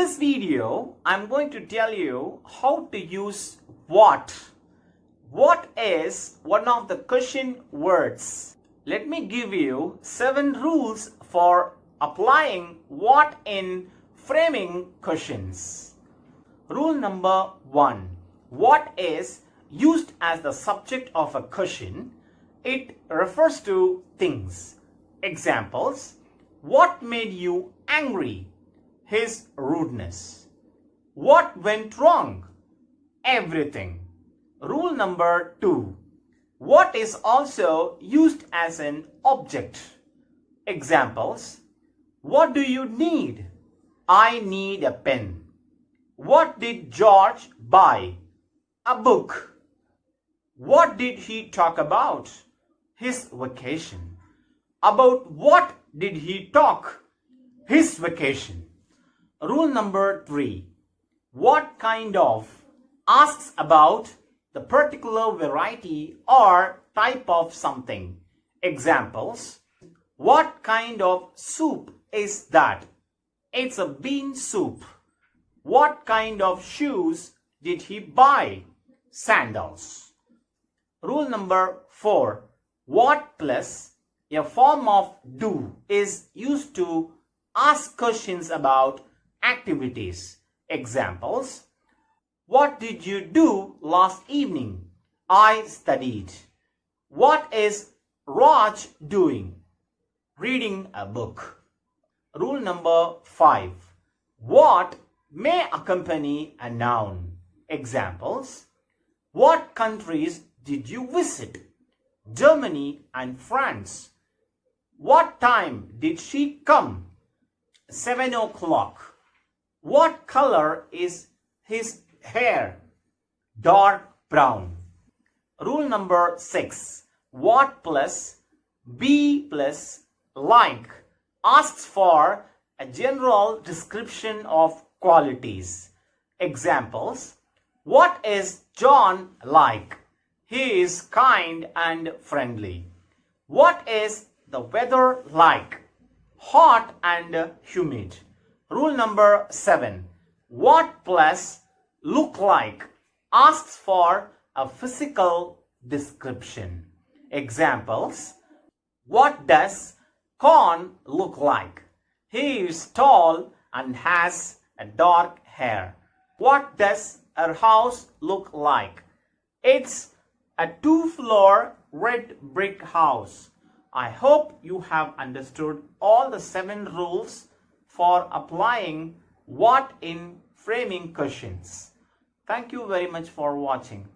this video, I'm going to tell you how to use what. What is one of the question words. Let me give you 7 rules for applying what in framing questions. Rule number 1. What is used as the subject of a question. It refers to things. Examples: what made you angry? His rudeness. What went wrong? Everything. Rule number 2. What is also used as an object. Examples: what do you need? I need a pen. What did George buy? A book. What did he talk about? His vacation. About what did he talk? His vacation. Rule number 3. What kind of asks about the particular variety or type of something. Examples: what kind of soup is that? It's a bean soup. What kind of shoes did he buy? Sandals. Rule number 4. What plus a form of do is used to ask questions about activities. Examples: what did you do last evening? I studied. What is Raj doing? Reading a book. Rule number 5. What may accompany a noun. Examples: what countries did you visit? Germany and France. What time did she come? 7 o'clock. What color is his hair? Dark brown. Rule number 6. What plus be plus like asks for a general description of qualities. Examples: what is John like? He is kind and friendly. What is the weather like? Hot and humid. Rule number 7. What plus look like asks for a physical description. Examples: what does Corn look like? He is tall and has a dark hair. What does her house look like? It's a 2-floor red brick house. I hope you have understood all the 7 rules for applying what in framing questions. Thank you very much for watching.